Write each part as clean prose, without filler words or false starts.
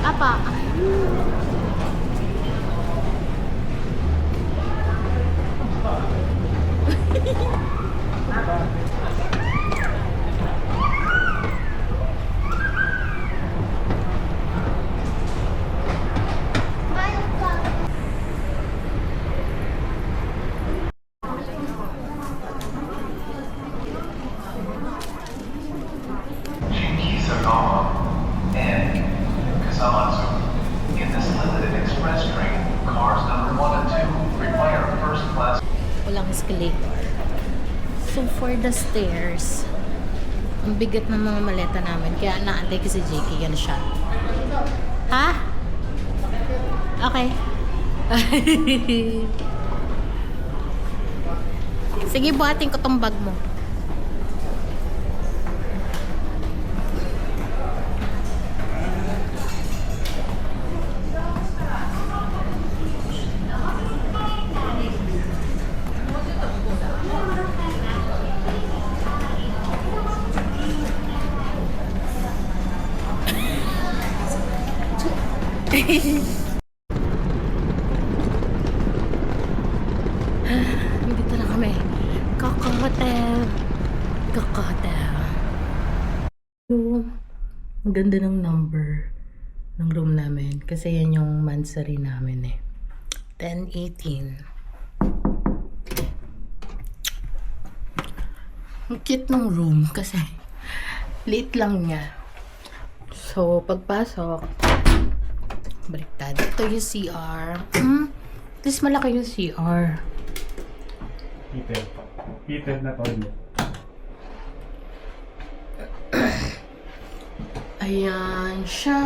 Apa. Keys are gone. And Kazamatsu. In this limited express train, cars number 1 and 2 require first class. Walang escalator. So for the stairs, ang bigat ng mga maleta namin. Kaya naantay ko si JK. Yan siya. Ha? Okay. Sige, buhatin ko tong bag mo. Dito na kami. Coco Hotel. Coco Hotel. Room. Ang ganda ng number ng room namin. Kasi yan yung mansari namin eh. 1018. Ang cute ng room kasi liit lang niya. So, pagpasok, baliktad. Ito yung CR. At least malaki yung CR. Heated. Heated na toilet. Ayan siya.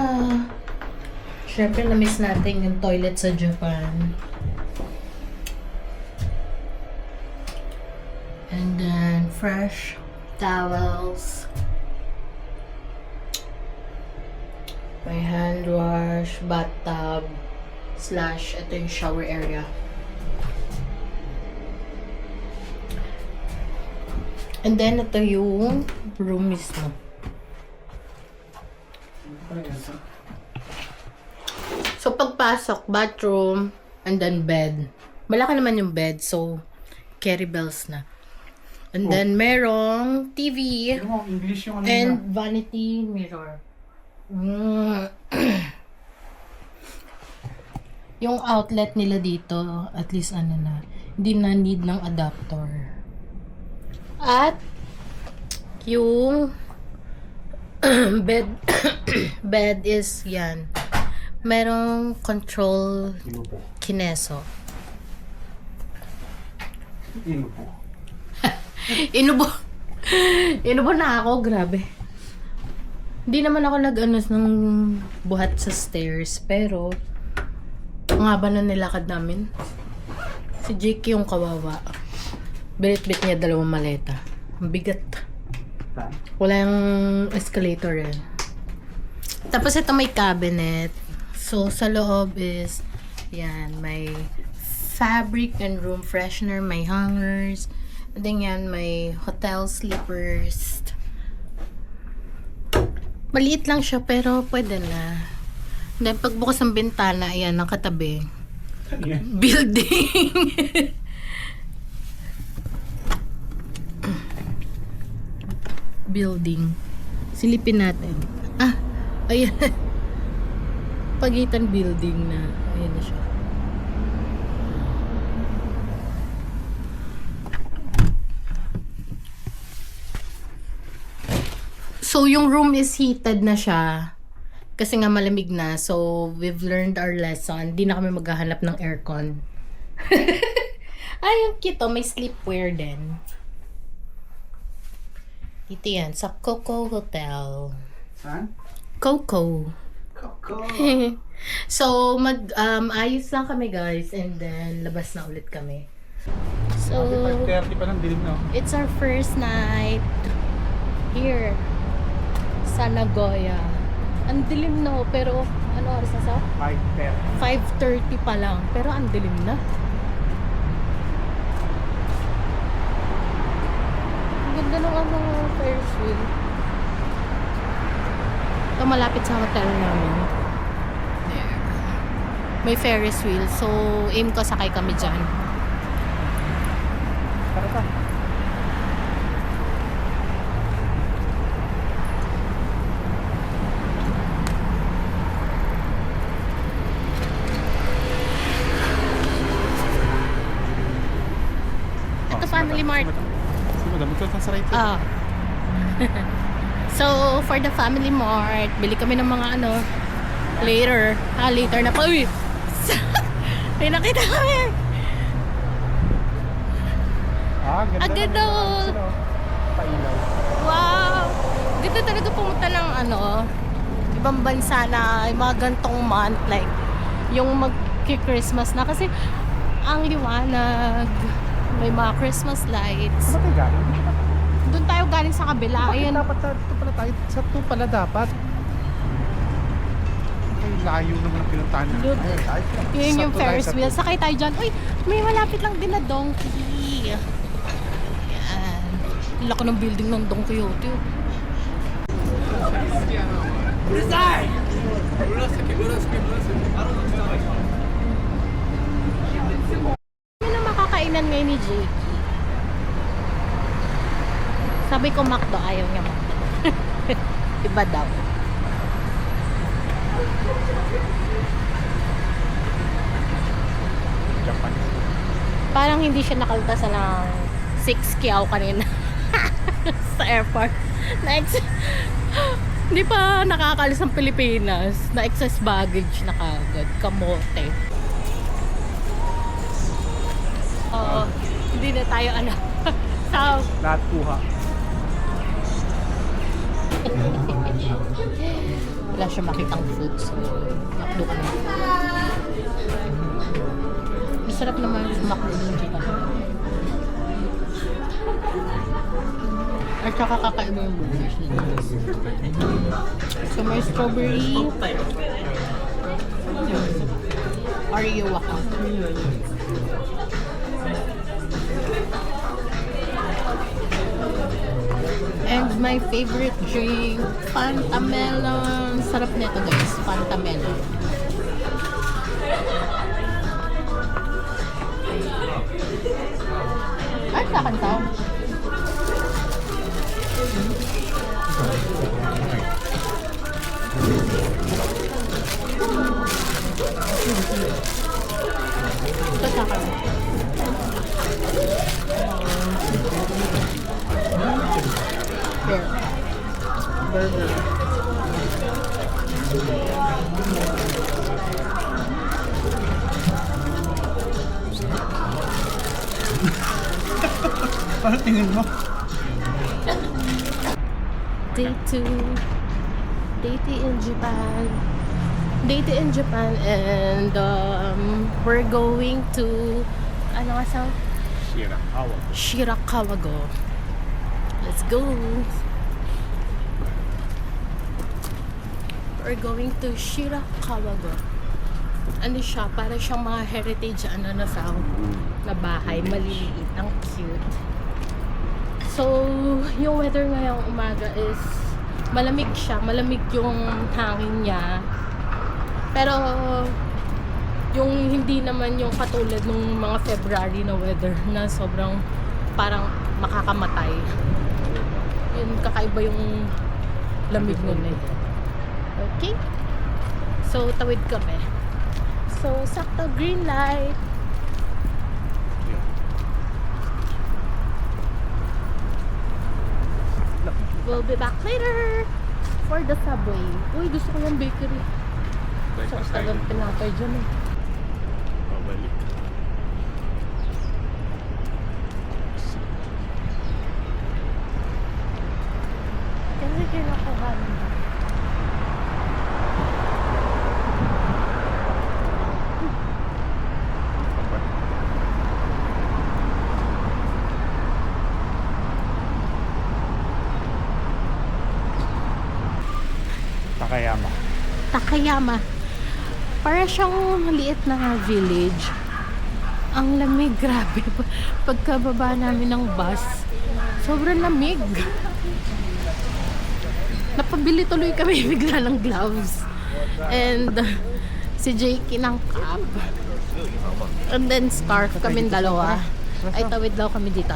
Siyempre, na-miss natin yung toilet sa Japan. And then, fresh towels. May hand wash, bathtub, / ito yung shower area. And then, ito yung room mismo. So, pagpasok, bathroom, and then bed. Malaki naman yung bed, so, carry bells na. And then, merong TV, English yung ano and vanity mirror. Yung outlet nila dito, at least ano na, hindi na need ng adapter. At yung bed bed is yan. Merong control Inupo. kineso. Inupo. Inubo. Inubo na ako, grabe. Hindi naman ako nag-ano ng buhat sa stairs, pero ang haba na nilakad namin. Si Jake yung kawawa. Bilit-bit niya 2 maleta. Ang bigat. Wala yung escalator eh. Tapos ito may cabinet. So sa loob is yan, may fabric and room freshener, may hangers. And then yan, may hotel slippers. Maliit lang siya pero pwede na. Then pagbukas ng bintana, ayan, ang katabi. Building. Building. Silipin natin. Ah, ayan. Pagitan building na. Ayan na siya. So, yung room is heated na siya. Kasi nga malamig na. So, we've learned our lesson. Di na kami maghahanap ng aircon. Ay, yung cute. May sleepwear din. Ito yan. Sa Coco Hotel. Saan? Coco. Coco. So, ayos lang kami guys. And then, labas na ulit kami. So, 5:30 pa lang dilim na. it's our first night here sa Nagoya. Ang dilim na, pero ano oras na sa? 5:30. 5:30 pa lang, pero ang dilim na. Ang ganda ng ano, Ferris wheel. Ito malapit sa hotel namin. May Ferris wheel. So, aim ko sakay kami dyan. Tara ta. Ito, Family Mart. Si madam, ito sa right side. Ah. So, for the Family Mart, bili kami ng mga ano, later. Later na pa. Uy! May nakita kami. Ganda. Ang ganda, naman. oh. Sino? Pailaw. Wow! Dito talaga pumunta ng ano, ibang bansa na yung mga gantong month, like, yung mag-Christmas na. Kasi, ang liwanag, may mga Christmas lights. Saan ba tayo galing? Doon tayo galing sa kabila. Bakit Ayan. dapat ito pala tayo? Sa ito pala dapat. Ay, layo naman ang pinuntahan natin. Dude, Ayun, tayo. Yun yung Sakto tayo Ferris sa wheel. ito. Sakay tayo dyan. Uy, may malapit lang din na donkey. Yan. Laki ng building ng Don Quixote. Oh. Ano na makakainan ngayon ni Jakey? Sabi ko McDo, ayaw niya McDo. Iba daw. Japan. Parang hindi siya nakaltasan ng 6 kiaw kanina sa airport. Hindi pa nakakalis ng Pilipinas. Na excess baggage na kagad. Kamote. Oo. Hindi na tayo ano. Sa Lahat kuha. wala siya makitang food. So, makdo ka na. Masarap naman sa makdo ng chicken. At saka kakaiba yung burgers nila. So, may strawberry. Oreo ako. And my favorite drink, Fanta Melon. Sarap nito guys, Fanta Melon. Ay, kakanta. Ito sa akin. Here. Burger. Ano tingin mo? Day 2. Day 2 in Japan. Day 2 in Japan and we're going to ano nga sa Shirakawa. Shirakawa-go. Let's go. We're going to Shirakawa-go. Ano siya? Para siyang mga heritage ano na sa na bahay. Maliliit. Ang cute. So, yung weather ngayong umaga is malamig siya. Malamig yung hangin niya. Pero, yung hindi naman yung katulad ng mga February na weather na sobrang parang makakamatay. Yun, kakaiba yung lamig nun eh. Okay? So, tawid kami. So, sakto green light. We'll be back later for the subway. Uy, gusto ko yung bakery. So, tagang pinapay dyan eh. Babalik. Kasi kinukuha nila. Takayama. Takayama. Para siyang maliit na village. Ang lamig, grabe. Pagkababa namin ng bus, sobrang lamig. Napabili tuloy kami bigla ng gloves. And Si Jakey ng cap. And then scarf kami dalawa. Ay, tawid daw kami dito.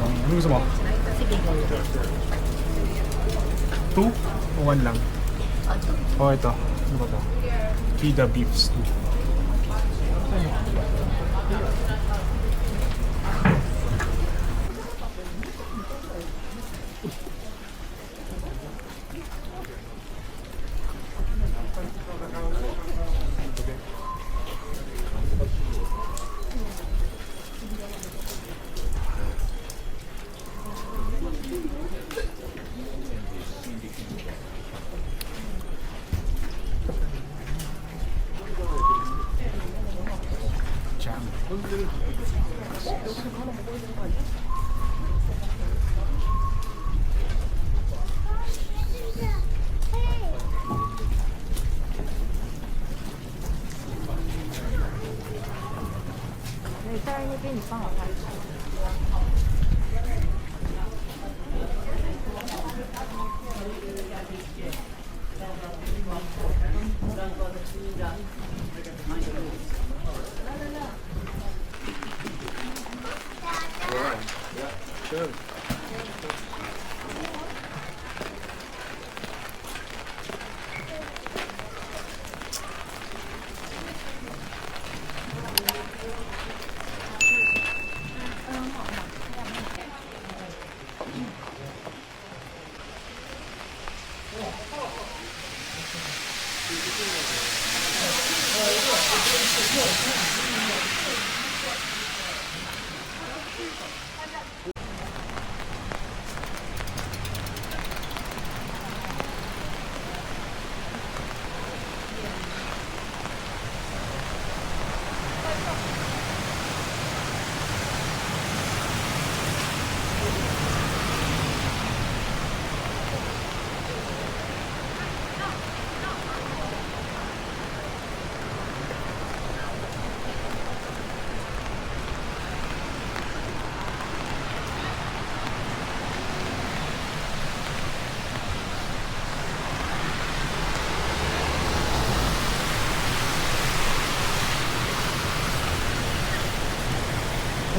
Ano gusto mo? Sige, go. 2 o 1 lang? Oh, ito. Ano ba ito? Pita beef stew. Chang.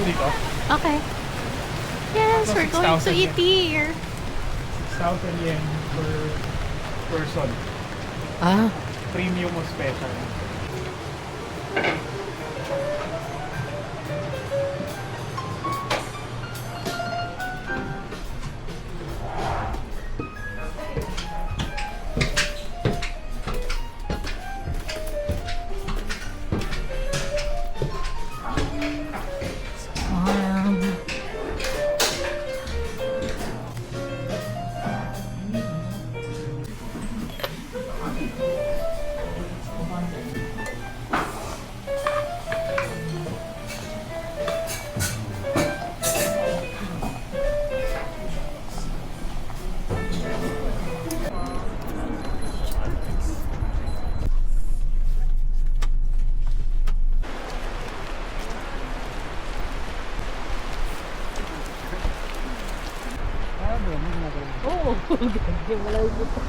Dito? Okay. Yes, we're going to 6,000 eat here. 6,000 yen per person. Ah, Premium o special. oo. Ganda mo lang ito.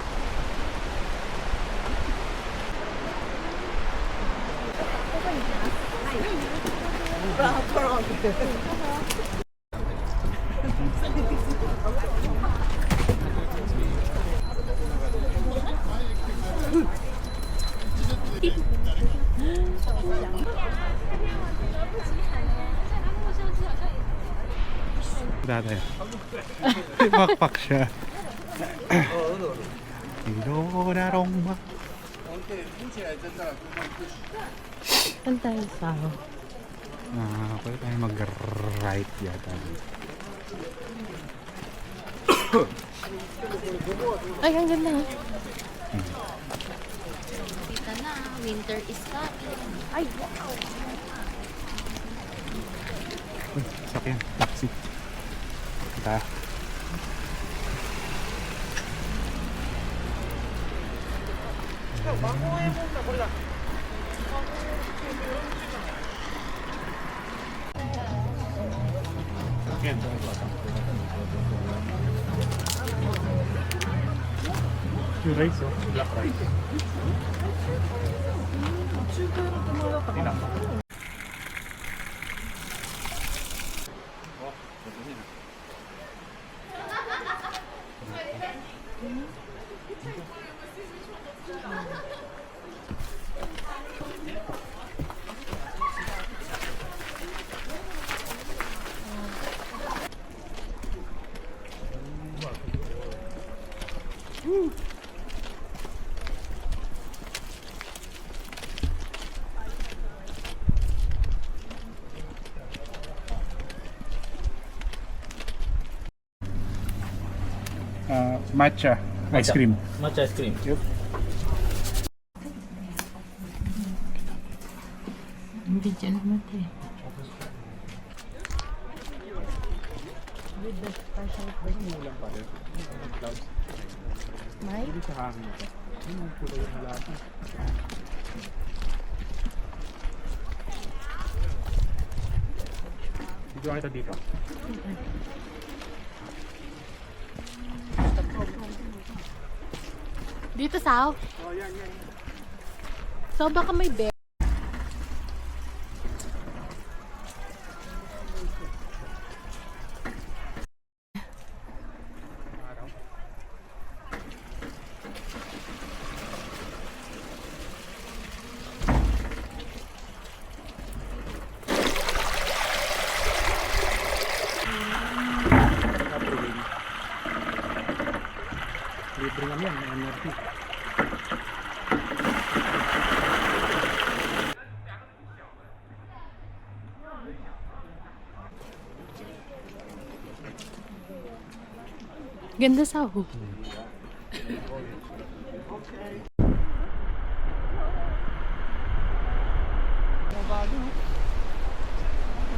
Dati. Bakpak siya. Ilorarong ma. Saan tayo sa? Pwede tayo mag-right yata. Ay, ang ganda. Dito na, winter is coming. Ay, wow. Sakyan, taxi. Kita. Yan. Yung rice, oh. Black rice. Tinang. Matcha ice cream. Matcha ice cream. Yep. Hindi dyan naman eh. May? Dito lang ito dito. Dito sa So baka may bear. Libre lang yan, MRT. Ganda sa ho. Bumabado.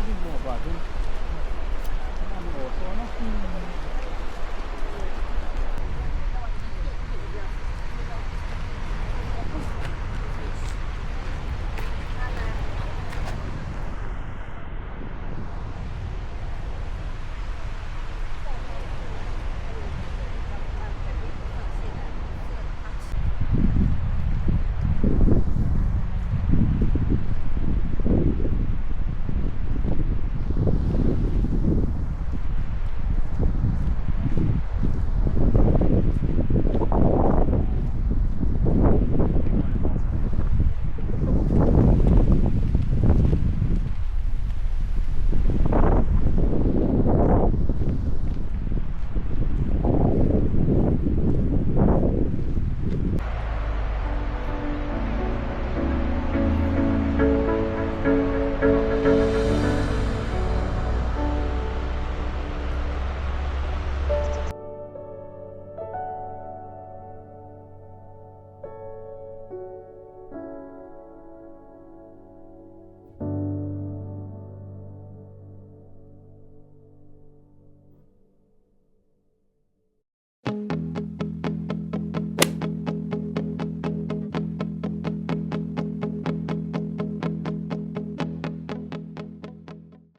Bumabado. Ang oso, ano?